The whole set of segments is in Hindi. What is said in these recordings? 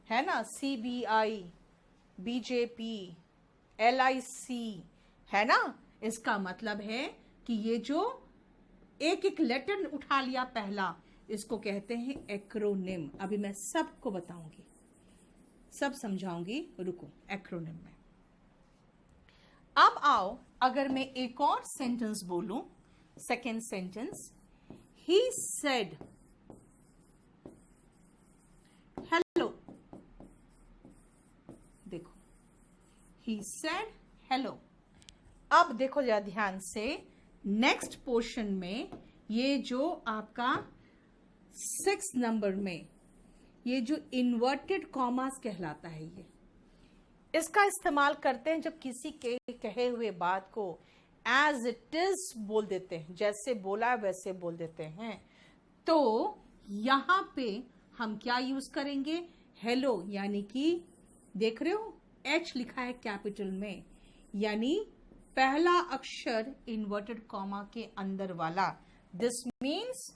है ना, CBI, BJP, LIC, है ना। इसका मतलब है कि ये जो एक एक लेटर उठा लिया पहला, इसको कहते हैं एक्रोनिम। अभी मैं सबको बताऊंगी, सब समझाऊंगी, रुको। एक्रोनिम में अब आओ, अगर मैं एक और सेंटेंस बोलूं, second sentence, he said hello. देखो, ही सेड हेलो। अब देखो जरा ध्यान से, नेक्स्ट पोर्शन में ये जो आपका 6 नंबर में ये जो इन्वर्टेड कॉमास कहलाता है, ये इसका इस्तेमाल करते हैं जब किसी के कहे हुए बात को एज इट इज बोल देते हैं, जैसे बोला वैसे बोल देते हैं। तो यहां पे हम क्या यूज करेंगे, हेलो, यानी कि देख रहे हो H लिखा है कैपिटल में, यानी पहला अक्षर इन्वर्टेड कॉमा के अंदर वाला। This means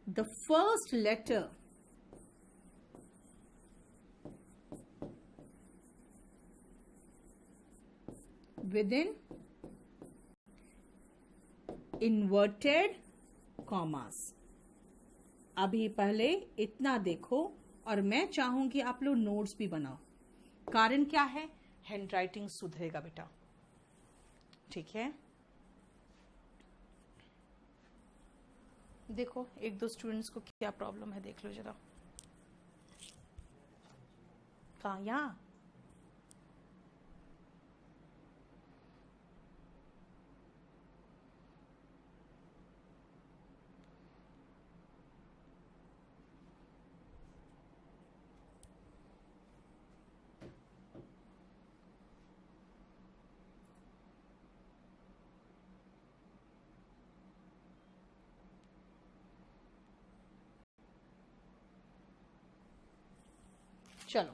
the first letter within inverted commas। अभी पहले इतना देखो, और मैं चाहूंगी आप लोग नोट्स भी बनाओ। कारण क्या है, हैंड राइटिंग सुधरेगा बेटा, ठीक है। देखो एक दो स्टूडेंट्स को क्या प्रॉब्लम है, देख लो जरा। कहाँ, यहाँ? चलो,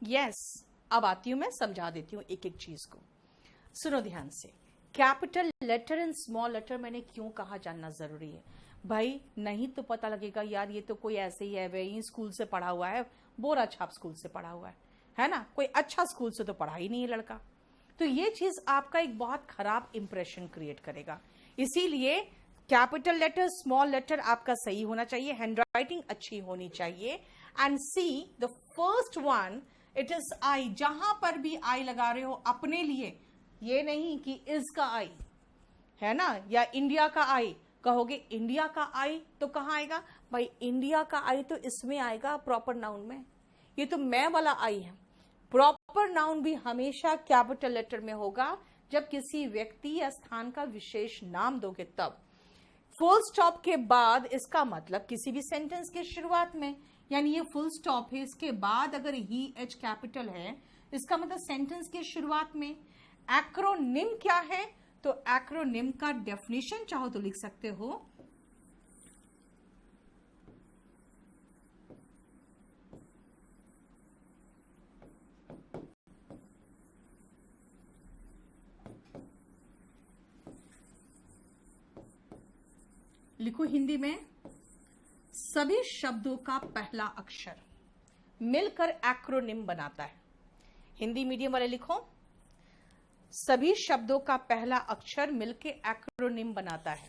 यस, अब आती हूं, मैं समझा देती हूं एक एक चीज को। सुनो ध्यान से, capital letter and small letter मैंने क्यों कहा जानना जरूरी है भाई। नहीं तो पता लगेगा यार ये तो कोई ऐसे ही है, वही स्कूल से पढ़ा हुआ है, बोरा छाप स्कूल से पढ़ा हुआ है ना, कोई अच्छा स्कूल से तो पढ़ा ही नहीं है लड़का। तो ये चीज आपका एक बहुत खराब इंप्रेशन क्रिएट करेगा। इसीलिए कैपिटल लेटर स्मॉल लेटर आपका सही होना चाहिए, हैंडराइटिंग अच्छी होनी चाहिए। And see the first one, it is I. जहां पर भी आई लगा रहे हो अपने लिए, ये नहीं कि इज का आई है ना, या इंडिया का आई, कहोगे इंडिया का आई तो कहां आएगा भाई, इंडिया का आई तो इसमें आएगा प्रॉपर नाउन में, ये तो मैं वाला आई है। प्रॉपर नाउन भी हमेशा कैपिटल लेटर में होगा जब किसी व्यक्ति या स्थान का विशेष नाम दोगे तब। फुल स्टॉप के बाद इसका मतलब किसी भी सेंटेंस के शुरुआत में, यानी ये फुल स्टॉप है, इसके बाद अगर ही एच कैपिटल है, इसका मतलब सेंटेंस के शुरुआत में। एक्रोनिम क्या है, तो एक्रोनिम का डेफिनेशन चाहो तो लिख सकते हो, लिखो हिंदी में, सभी शब्दों का पहला अक्षर मिलकर एक्रोनिम बनाता है। हिंदी मीडियम वाले लिखो, सभी शब्दों का पहला अक्षर मिलकर एक्रोनिम बनाता है।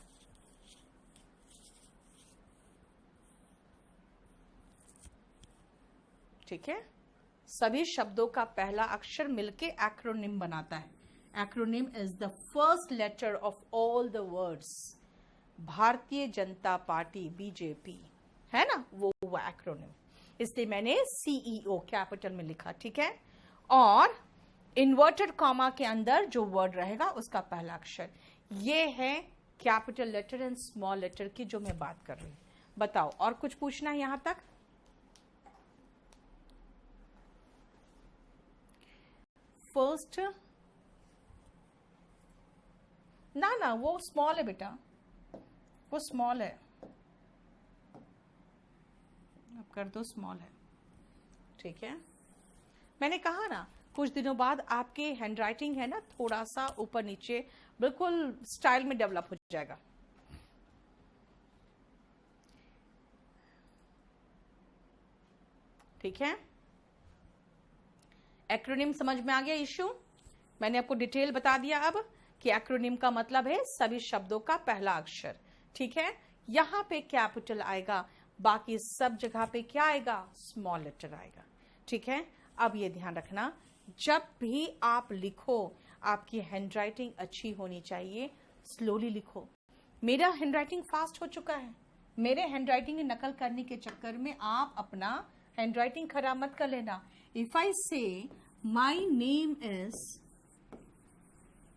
ठीक है, सभी शब्दों का पहला अक्षर मिलकर एक्रोनिम बनाता है। Acronym is the first letter of all the words. Bharatiya Janata party BJP है ना, वो हुआ एक्रोनिम, इसलिए मैंने सीईओ कैपिटल में लिखा, ठीक है। और इन्वर्टेड कॉमा के अंदर जो वर्ड रहेगा उसका पहला अक्षर, ये है capital letter and small letter की जो मैं बात कर रही हूं। बताओ और कुछ पूछना है यहां तक? फर्स्ट ना वो स्मॉल है बेटा, वो स्मॉल है। कर दो स्मॉल है, ठीक है। मैंने कहा ना कुछ दिनों बाद आपके हैंडराइटिंग है ना थोड़ा सा ऊपर नीचे बिल्कुल स्टाइल में डेवलप हो जाएगा। ठीक है, एक्रोनिम समझ में आ गया इशू? मैंने आपको डिटेल बता दिया अब कि एक्रोनिम का मतलब है सभी शब्दों का पहला अक्षर, ठीक है। यहां पे कैपिटल आएगा, बाकी सब जगह पे क्या आएगा? स्मॉल लेटर आएगा, ठीक है। अब ये ध्यान रखना, जब भी आप लिखो आपकी हैंडराइटिंग अच्छी होनी चाहिए, स्लोली लिखो। मेरा हैंडराइटिंग फास्ट हो चुका है, मेरे हैंडराइटिंग की नकल करने के चक्कर में आप अपना हैंडराइटिंग खराब मत कर लेना। इफ आई से माई नेम इज,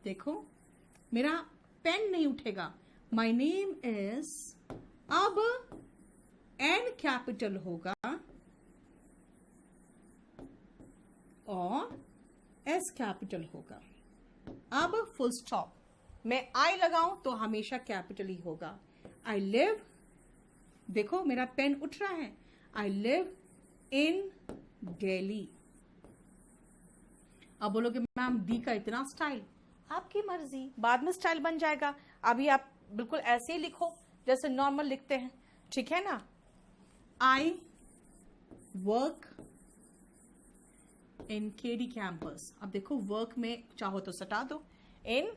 देखो मेरा पेन नहीं उठेगा, माई नेम इज, अब एन कैपिटल होगा और एस कैपिटल होगा। अब फुल स्टॉप, मैं आई लगाऊं तो हमेशा कैपिटल ही होगा। आई लिव, देखो मेरा पेन उठ रहा है, आई लिव इन दिल्ली। अब बोलोगे मैम डी का इतना स्टाइल, आपकी मर्जी, बाद में स्टाइल बन जाएगा। अभी आप बिल्कुल ऐसे ही लिखो जैसे नॉर्मल लिखते हैं, ठीक है ना। I work in KD campus, अब देखो वर्क में चाहो तो सटा दो इन,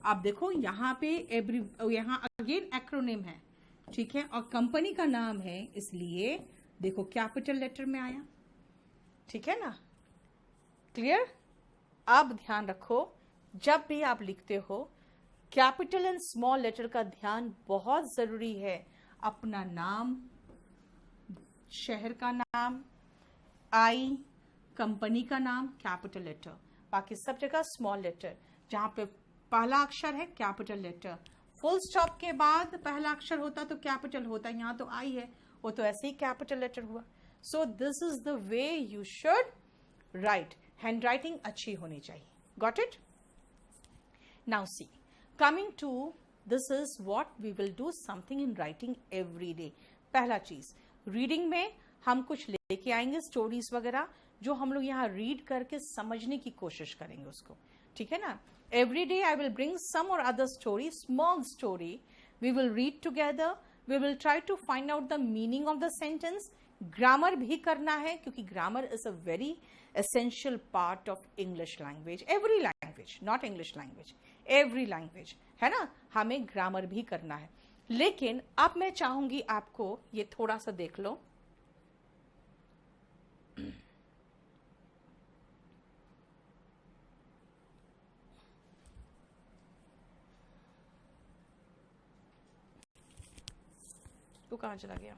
अब देखो यहाँ पे एवरी, यहाँ अगेन एक्रोनिम है, ठीक है, और कंपनी का नाम है इसलिए देखो कैपिटल लेटर में आया, ठीक है ना। क्लियर? अब ध्यान रखो, जब भी आप लिखते हो कैपिटल एंड स्मॉल लेटर का ध्यान बहुत जरूरी है। अपना नाम, शहर का नाम, आई, कंपनी का नाम कैपिटल लेटर, बाकी सब जगह स्मॉल लेटर। जहां पे पहला अक्षर है कैपिटल लेटर, फुल स्टॉप के बाद पहला अक्षर होता तो कैपिटल होता, यहाँ तो आई है, वो तो ऐसे ही कैपिटल लेटर हुआ। So this is the way you should write, handwriting अच्छी होनी चाहिए। Got it? Now see, coming to this is what we will do something in writing every day. पहला चीज, रीडिंग में हम कुछ लेके आएंगे स्टोरीज वगैरह, जो हम लोग यहाँ रीड करके समझने की कोशिश करेंगे उसको, ठीक है ना। Every day I will bring some और other story, small story, we will read together, we will try to find out the meaning of the sentence. Grammar भी करना है क्योंकि grammar is a very essential part of English language, every language, not English language, every language, है ना। हमें ग्रामर भी करना है। लेकिन अब मैं चाहूंगी आपको ये थोड़ा सा देख लो, तू कहां चला गया?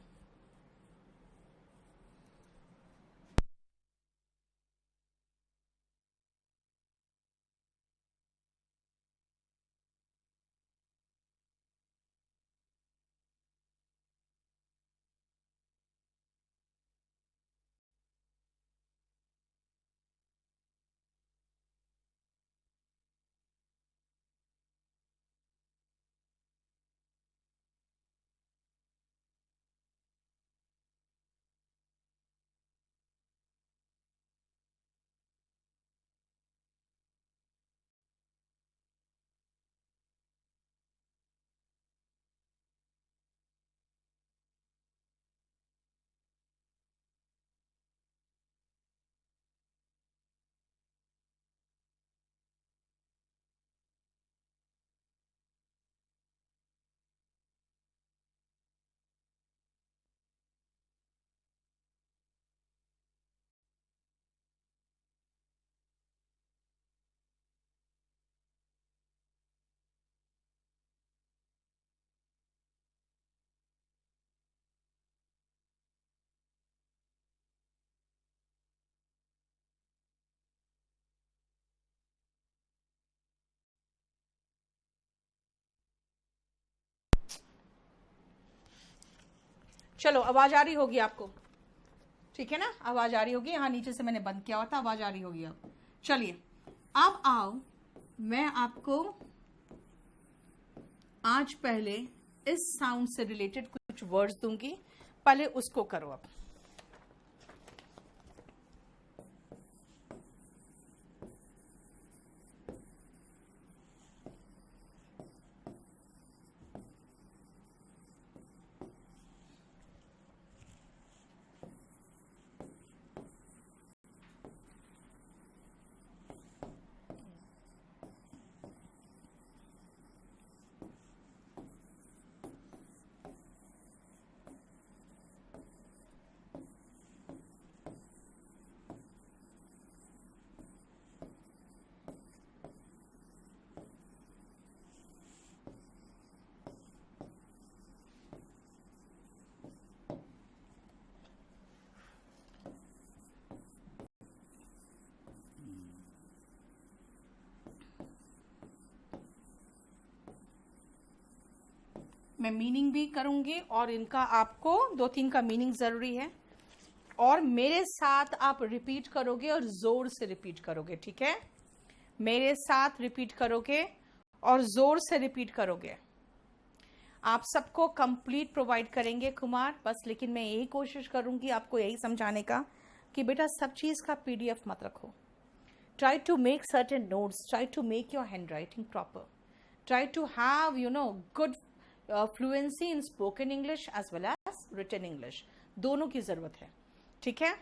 चलो आवाज आ रही होगी आपको, ठीक है ना, आवाज आ रही होगी। यहाँ नीचे से मैंने बंद किया हुआ था, आवाज आ रही होगी अब। चलिए अब आओ, मैं आपको आज पहले इस साउंड से रिलेटेड कुछ वर्ड्स दूंगी, पहले उसको करो। अब मैं मीनिंग भी करूंगी और इनका आपको 2-3 का मीनिंग जरूरी है, और मेरे साथ आप रिपीट करोगे और जोर से रिपीट करोगे, ठीक है? मेरे साथ रिपीट करोगे और जोर से रिपीट करोगे। आप सबको कंप्लीट प्रोवाइड करेंगे कुमार, बस लेकिन मैं यही कोशिश करूंगी आपको यही समझाने का कि बेटा सब चीज का पीडीएफ मत रखो। Try to make certain notes, try to make your handwriting proper, try to have good fluency in spoken English as well as written English, दोनों की जरूरत है, ठीक है?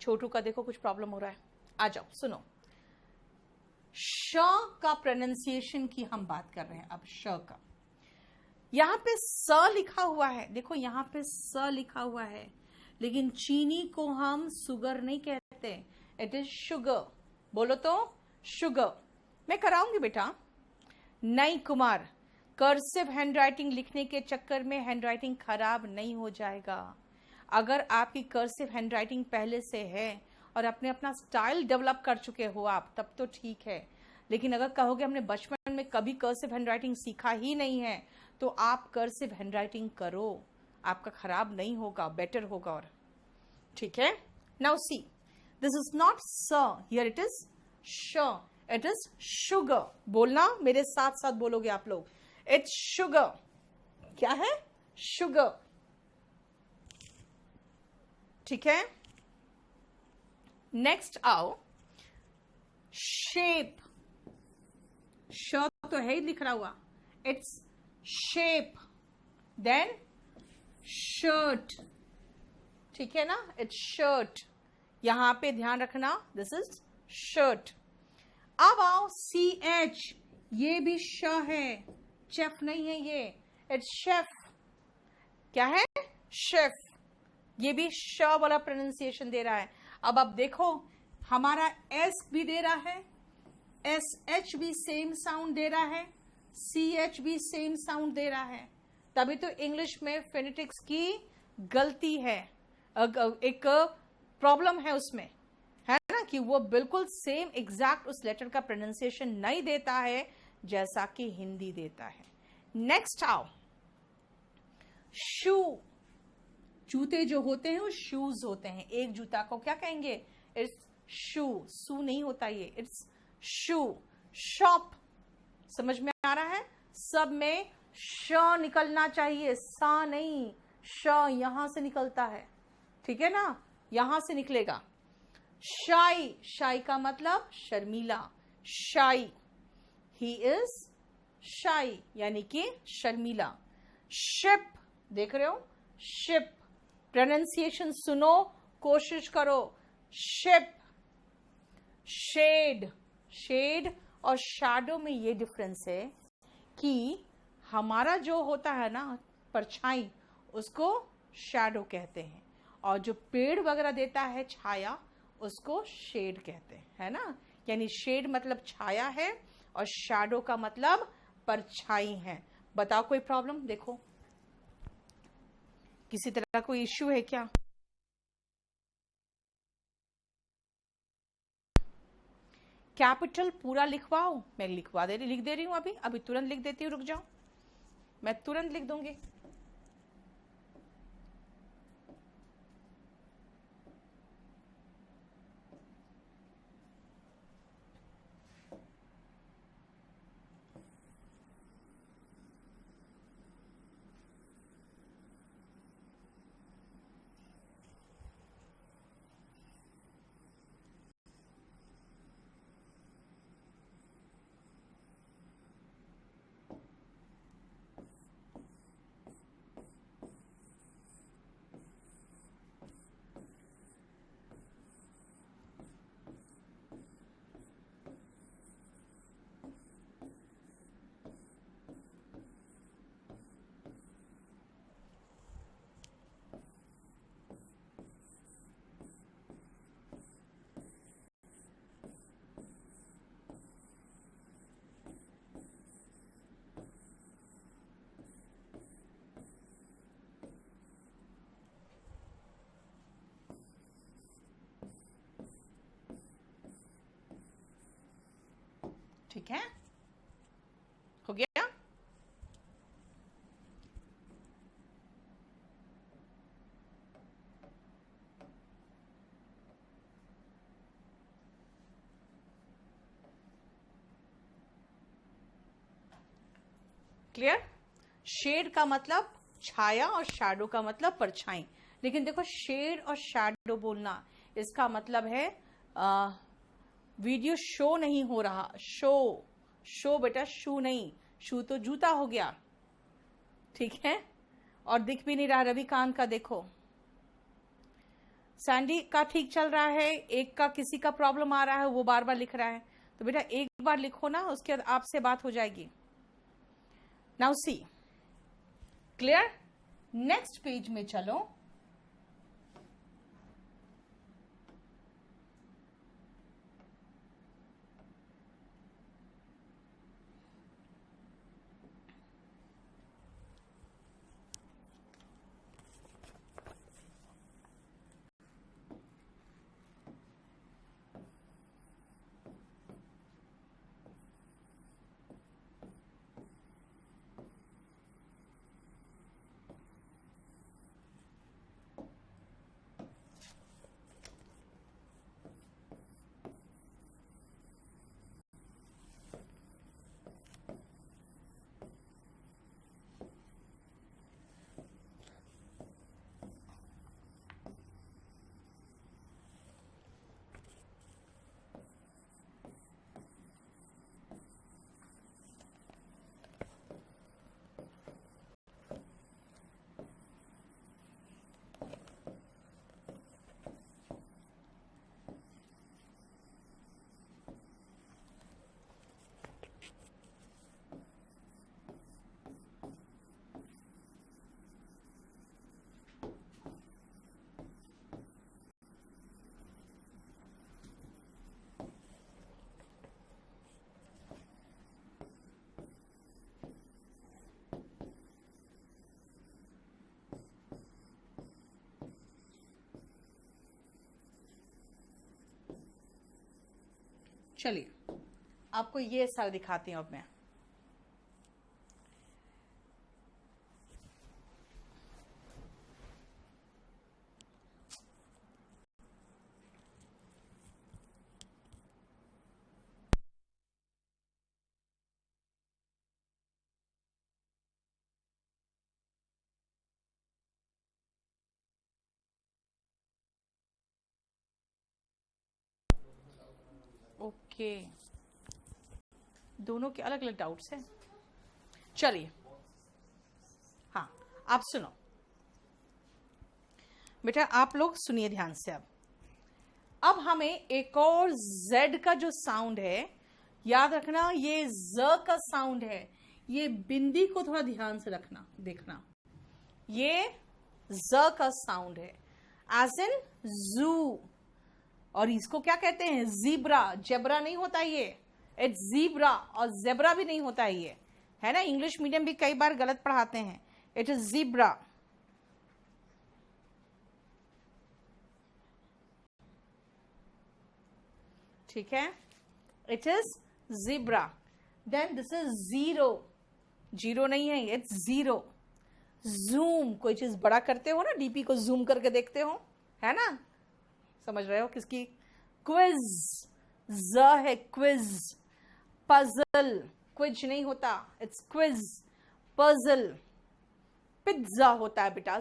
छोटू का देखो कुछ प्रॉब्लम हो रहा है, आ जाओ सुनो। श का प्रोनाउंसिएशन की हम बात कर रहे हैं अब। श का यहां पे स लिखा हुआ है, देखो यहां पे स लिखा हुआ है, लेकिन चीनी को हम सुगर नहीं कहते, इट इज शुगर। बोलो तो शुगर। मैं कराऊंगी बेटा। नहीं कुमार, कर्सिव हैंडराइटिंग लिखने के चक्कर में हैंडराइटिंग खराब नहीं हो जाएगा। अगर आपकी कर्सिव हैंडराइटिंग पहले से है और अपने अपना स्टाइल डेवलप कर चुके हो आप, तब तो ठीक है, लेकिन अगर कहोगे हमने बचपन में कभी कर्सिव हैंडराइटिंग सीखा ही नहीं है, तो आप कर्सिव हैंडराइटिंग करो, आपका खराब नहीं होगा, बेटर होगा। और ठीक है, now see, this is not स, हियर इट इज श, इट इज शुगर। बोलना मेरे साथ साथ बोलोगे आप लोग, इट्स शुगर। क्या है? शुगर, ठीक है? नेक्स्ट आओ, शेप। श तो है ही लिख रहा हुआ, इट्स शेप। देन शर्ट, ठीक है ना, इट्स शर्ट। यहां पे ध्यान रखना, दिस इज शर्ट। अब आओ सी एच, ये भी श है, शेफ नहीं है ये, इट्स शेफ। क्या है? शेफ। ये भी श वाला प्रोनाउंसिएशन दे रहा है। अब आप देखो, हमारा एस भी दे रहा है, एस एच भी सेम साउंड दे रहा है, सी एच भी सेम साउंड दे रहा है, तभी तो इंग्लिश में फोनेटिक्स की गलती है, एक प्रॉब्लम है उसमें, है ना, कि वो बिल्कुल सेम एग्जैक्ट उस लेटर का प्रोनाउंसिएशन नहीं देता है जैसा कि हिंदी देता है। नेक्स्ट आओ, शू। जूते जो होते हैं वो शूज होते हैं, एक जूता को क्या कहेंगे? इट्स शू। सू नहीं होता ये, इट्स शू। शॉप, समझ में आ रहा है? सब में श निकलना चाहिए, सा नहीं, श यहां से निकलता है, ठीक है ना, यहां से निकलेगा। शाई, शाई का मतलब शर्मीला, शाई, ही इज शाई, यानी कि शर्मीला। शिप, देख रहे हो, शिप। प्रोनाउंसिएशन सुनो, कोशिश करो, शिप। शेड, शेड और शैडो में ये डिफरेंस है कि हमारा जो होता है ना परछाई, उसको शैडो कहते हैं, और जो पेड़ वगैरह देता है छाया, उसको शेड कहते हैं, है ना। यानी शेड मतलब छाया है और शैडो का मतलब परछाई है। बताओ कोई प्रॉब्लम? देखो किसी तरह कोई इश्यू है क्या? कैपिटल पूरा लिखवाओ, मैं लिख दे रही हूं, अभी तुरंत लिख देती हूँ, रुक जाओ, मैं तुरंत लिख दूंगी। ठीक है, हो गया? क्लियर? शेड का मतलब छाया और शैडो का मतलब परछाई। लेकिन देखो शेड और शैडो बोलना इसका मतलब है वीडियो शो नहीं हो रहा। शो बेटा शू नहीं, शू तो जूता हो गया, ठीक है? और दिख भी नहीं रहा। रविकांत का देखो, सैंडी का ठीक चल रहा है, एक का किसी का प्रॉब्लम आ रहा है, वो बार बार लिख रहा है। तो बेटा एक बार लिखो ना, उसके बाद आपसे बात हो जाएगी। Now see, clear? Next page में चलो। चलिए आपको ये सर दिखाती हूं अब मैं। ओके, दोनों के अलग अलग डाउट्स हैं। चलिए हाँ, आप सुनो बेटा, आप लोग सुनिए ध्यान से। अब हमें एक और Z का जो साउंड है, याद रखना ये Z का साउंड है, ये बिंदी को थोड़ा ध्यान से रखना, देखना ये Z का साउंड है, एज इन जू। और इसको क्या कहते हैं? जीब्रा। जेब्रा नहीं होता ये, इट्स जीब्रा। और जेब्रा भी नहीं होता ये, है ना? इंग्लिश मीडियम भी कई बार गलत पढ़ाते हैं। It is zebra. ठीक है, it is zebra. Then this is zero. Zero नहीं है, इट्स जीरो। जूम, कोई चीज बड़ा करते हो ना, डीपी को जूम करके देखते हो, है ना? समझ रहे हो किसकी? क्विज। ज है क्विज। पजल, क्विज नहीं होता, इट्स क्विज। पजल। पिज्जा होता है बेटा,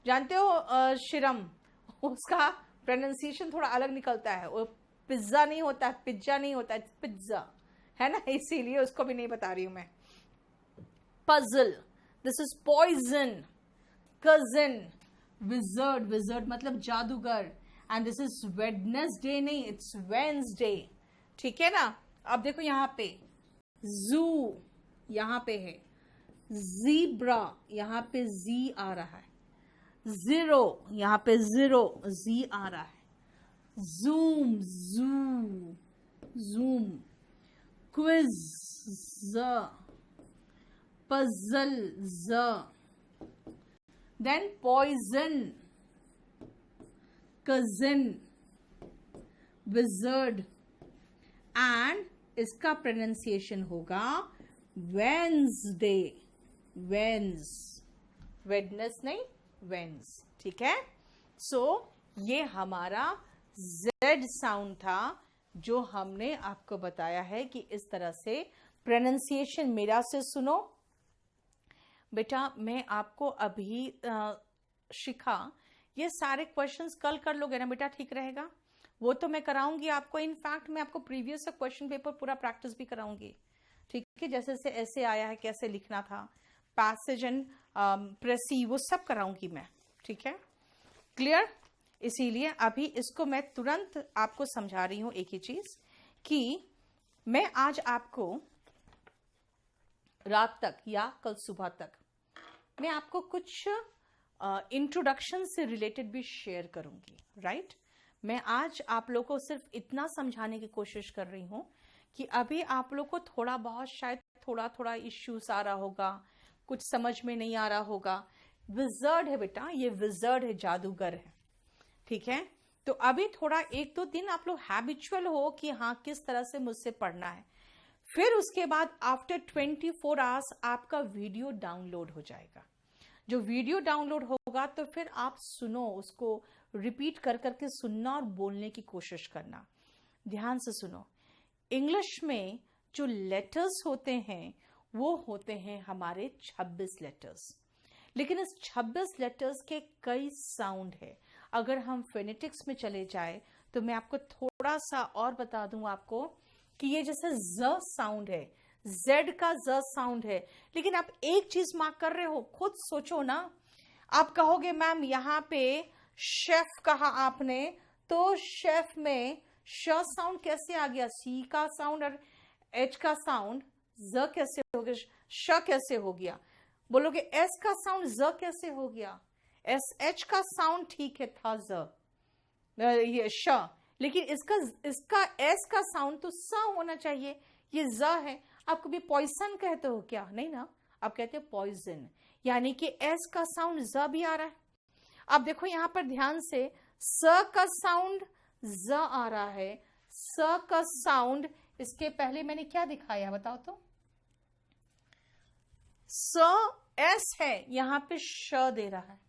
जानते हो शिरम, उसका प्रोनाउंसिएशन थोड़ा अलग निकलता है, वो पिज्जा नहीं होता है, पिज्जा नहीं होता है, पिज्जा, है ना? इसीलिए उसको भी नहीं बता रही हूं मैं। Puzzle, this is poison. Cousin, wizard. Wizard मतलब जादूगर। एंड दिस इज वेडनेसडे नहीं, इट्स वेंसडे। ठीक है ना? अब देखो यहां पे जू यहां पे है, जीब्रा यहां पे जी आ रहा है, जीरो यहां पे जीरो जी आ रहा है, zoom zoo zoom, quiz z, puzzle z, then poison, cousin, wizard, and इसका प्रोनाउंसिएशन होगा वेंसडे। वेंस, वेडनेस नहीं, वेंस। ठीक है? सो ये हमारा जेड साउंड था, जो हमने आपको बताया है कि इस तरह से प्रोनाउंसिएशन। मेरा से सुनो, बेटा मैं आपको अभी शिखा ये सारे क्वेश्चंस कल कर लोगे ना बेटा, ठीक रहेगा? वो तो मैं कराऊंगी आपको, इनफैक्ट मैं आपको प्रीवियस क्वेश्चन पेपर पूरा प्रैक्टिस भी कराऊंगी, ठीक है? जैसे से ऐसे आया है, कैसे लिखना था, पैसेज एंड प्रेसी, वो सब कराऊंगी मैं, ठीक है? क्लियर? इसीलिए अभी इसको मैं तुरंत आपको समझा रही हूं एक ही चीज कि मैं आज आपको रात तक या कल सुबह तक मैं आपको कुछ इंट्रोडक्शन से रिलेटेड भी शेयर करूंगी, राइट? मैं आज आप लोगों को सिर्फ इतना समझाने की कोशिश कर रही हूं कि अभी आप लोग को थोड़ा बहुत शायद थोड़ा थोड़ा इश्यूज आ रहा होगा, कुछ समझ में नहीं आ रहा होगा। विजर्ड है बेटा, ये विजर्ड है, जादूगर है, ठीक है? तो अभी थोड़ा 1-2 दिन आप लोग हैबिचुअल हो कि हाँ किस तरह से मुझसे पढ़ना है। फिर उसके बाद आफ्टर 24 आवर्स आपका वीडियो डाउनलोड हो जाएगा। जो वीडियो डाउनलोड होगा तो फिर आप सुनो, उसको रिपीट कर करके सुनना और बोलने की कोशिश करना। ध्यान से सुनो, इंग्लिश में जो लेटर्स होते हैं वो होते हैं हमारे 26 लेटर्स, लेकिन इस 26 लेटर्स के कई साउंड है। अगर हम फोनेटिक्स में चले जाए तो मैं आपको थोड़ा सा और बता दूं आपको कि ये जैसे ज साउंड है, जेड का ज साउंड है, लेकिन आप एक चीज मार्क कर रहे हो, खुद सोचो ना। आप कहोगे मैम यहाँ पे शेफ कहा आपने, तो शेफ में श साउंड कैसे आ गया, सी का साउंड और एच का साउंड, ज कैसे हो गया, श कैसे हो गया? बोलोगे एस का साउंड ज कैसे हो गया? एस एच का साउंड ठीक है था ज, ये श, लेकिन इसका एस का साउंड तो स होना चाहिए, ये ज है। आप कभी पॉइजन कहते हो क्या? नहीं ना, आप कहते हो पॉइजन, यानी कि एस का साउंड ज भी आ रहा है। अब देखो यहां पर ध्यान से, स का साउंड ज आ रहा है, स का साउंड, इसके पहले मैंने क्या दिखाया बताओ तो? स एस है, यहां पे श दे रहा है,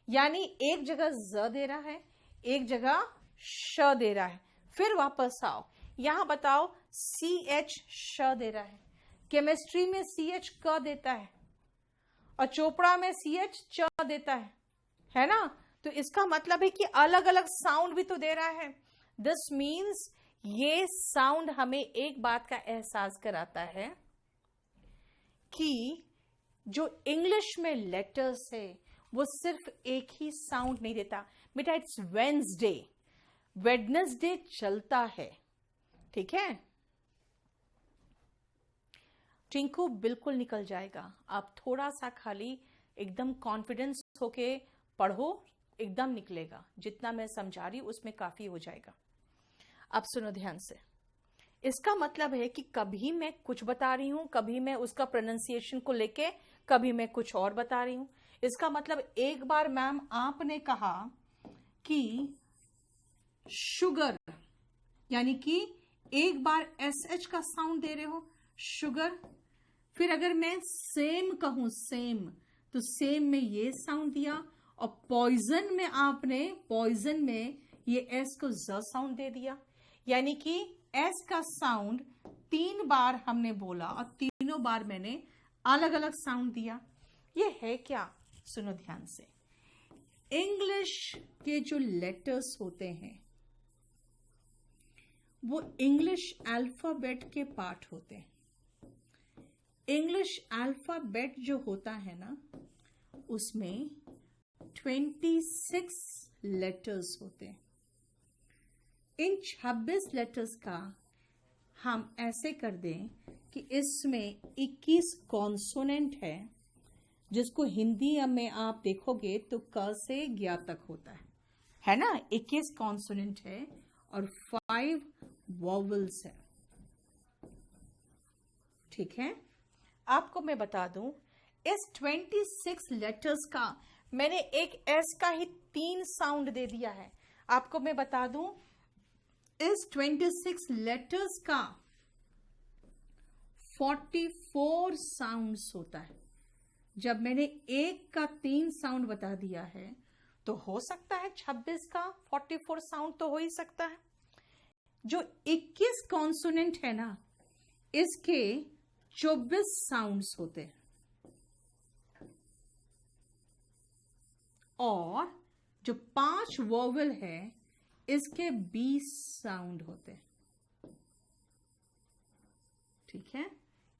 यानी एक जगह ज दे रहा है, एक जगह श दे रहा है। फिर वापस आओ, यहां बताओ सी एच श दे रहा है, केमिस्ट्री में सी एच क देता है, और चोपड़ा में सी एच च देता है ना? तो इसका मतलब है कि अलग अलग साउंड भी तो दे रहा है। दिस मीन्स ये साउंड हमें एक बात का एहसास कराता है कि जो इंग्लिश में लेटर्स है वो सिर्फ एक ही साउंड नहीं देता बेटा। इट्स वेडनेसडे, वेडनेसडे चलता है, ठीक है? टिंकू बिल्कुल निकल जाएगा, आप थोड़ा सा खाली एकदम कॉन्फिडेंस होके पढ़ो, एकदम निकलेगा। जितना मैं समझा रही हूं उसमें काफी हो जाएगा। अब सुनो ध्यान से, इसका मतलब है कि कभी मैं कुछ बता रही हूं, कभी मैं उसका प्रोनाउंसिएशन को लेके, कभी मैं कुछ और बता रही हूं। इसका मतलब एक बार मैम आपने कहा कि शुगर, यानी कि एक बार एस एच का साउंड दे रहे हो, शुगर। फिर अगर मैं सेम कहूं, सेम, तो सेम में ये साउंड दिया, और पॉइजन में आपने, पॉइजन में ये एस को ज साउंड दे दिया, यानी कि एस का साउंड 3 बार हमने बोला और तीनों बार मैंने अलग अलग साउंड दिया। ये है क्या? सुनो ध्यान से, इंग्लिश के जो लेटर्स होते हैं वो इंग्लिश अल्फाबेट के पार्ट होते हैं। इंग्लिश अल्फाबेट जो होता है ना, उसमें 26 लेटर्स होते हैं। इन 26 लेटर्स का हम ऐसे कर दें कि इसमें 21 कॉन्सोनेंट है, जिसको हिंदी में आप देखोगे तो क से ज्ञ तक होता है ना? 21 कॉन्सोनेंट है और 5 वॉवल्स है, ठीक है? आपको मैं बता दूं, इस 26 लेटर्स का मैंने एक एस का ही 3 साउंड दे दिया है। आपको मैं बता दूं, इस 26 लेटर्स का 44 साउंड्स होता है। जब मैंने एक का 3 साउंड बता दिया है तो हो सकता है 26 का 44 साउंड तो हो ही सकता है। जो 21 कॉन्सोनेंट है ना, इसके 24 साउंड्स होते हैं। और जो 5 वोवेल है इसके 20 साउंड होते हैं। ठीक है,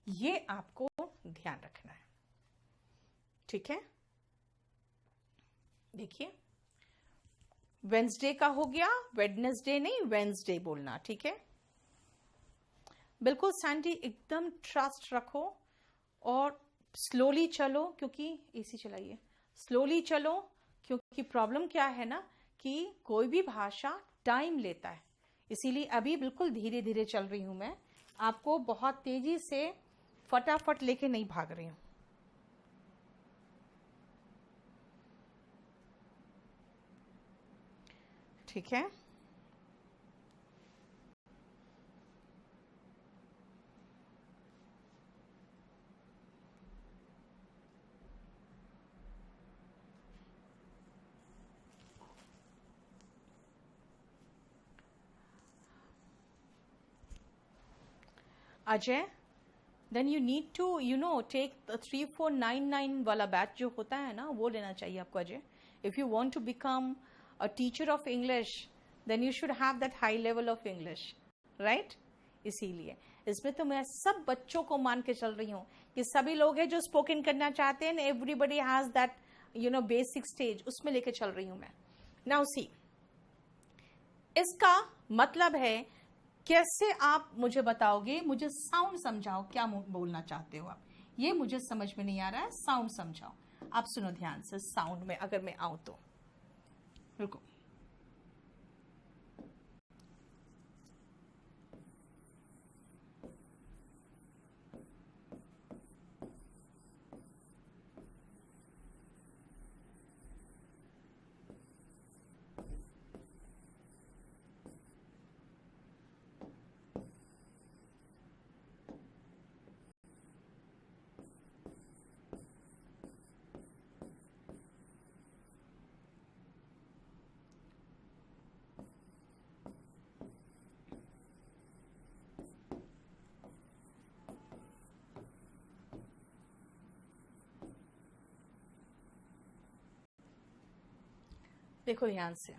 ये आपको ध्यान रखना है। ठीक है, देखिए वेंसडे का हो गया, वेडनेसडे नहीं वेंसडे बोलना। ठीक है, बिल्कुल सैंडी, एकदम ट्रस्ट रखो और स्लोली चलो, क्योंकि एसी चलाइए, स्लोली चलो, क्योंकि प्रॉब्लम क्या है ना कि कोई भी भाषा टाइम लेता है, इसीलिए अभी बिल्कुल धीरे धीरे चल रही हूं मैं, आपको बहुत तेजी से फटाफट लेके नहीं भाग रही हूं। ठीक है, Ajay, then you need to take 3499 वाला बैच जो होता है ना, वो लेना चाहिए आपको Ajay. If you want to become a teacher of English then you should have that high level of English, right. इसीलिए इसमें तो मैं सब बच्चों को मान के चल रही हूँ कि सभी लोग हैं जो स्पोकन करना चाहते हैं, everybody has that basic stage, उसमें लेके चल रही हूं मैं। नाउ सी, इसका मतलब है कैसे आप मुझे बताओगे, मुझे साउंड समझाओ, क्या बोलना चाहते हो आप, ये मुझे समझ में नहीं आ रहा है, साउंड समझाओ। आप सुनो ध्यान से, साउंड में अगर मैं आऊं तो, रुको, देखो ध्यान से,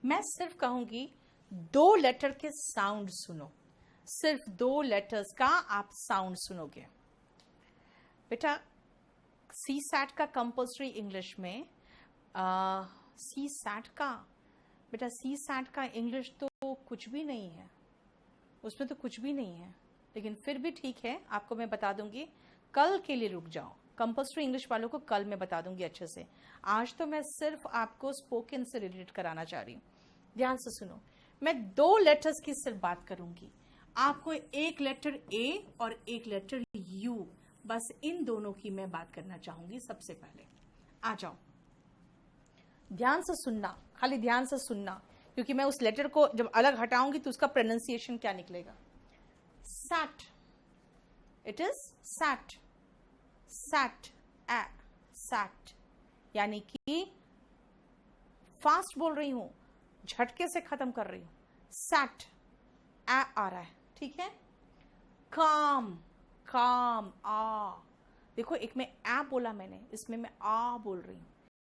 मैं सिर्फ कहूंगी 2 लेटर के साउंड सुनो, सिर्फ 2 लेटर्स का आप साउंड सुनोगे। बेटा सी सैट का कंपल्सरी इंग्लिश में, सी सैट का, बेटा सी सैट का इंग्लिश तो कुछ भी नहीं है, उसमें तो कुछ भी नहीं है, लेकिन फिर भी ठीक है, आपको मैं बता दूंगी, कल के लिए रुक जाओ, कंपल्सरी इंग्लिश वालों को कल मैं बता दूंगी अच्छे से। आज तो मैं सिर्फ आपको स्पोकन से रिलेटेड कराना चाह रही हूँ। ध्यान से सुनो, मैं 2 लेटर्स की सिर्फ बात करूंगी, आपको एक लेटर ए और एक लेटर यू, बस इन दोनों की मैं बात करना चाहूंगी सबसे पहले। आ जाओ, ध्यान से सुनना, खाली ध्यान से सुनना, क्योंकि मैं उस लेटर को जब अलग हटाऊंगी तो उसका प्रोनाउंसिएशन क्या निकलेगा। Sat, it is sat, sat, a sat, यानी कि फास्ट बोल रही हूं, झटके से खत्म कर रही हूं। सैट, ए आ रहा है, ठीक है। काम, काम, आ, देखो एक में ए बोला मैंने, इसमें मैं आ बोल रही हूं,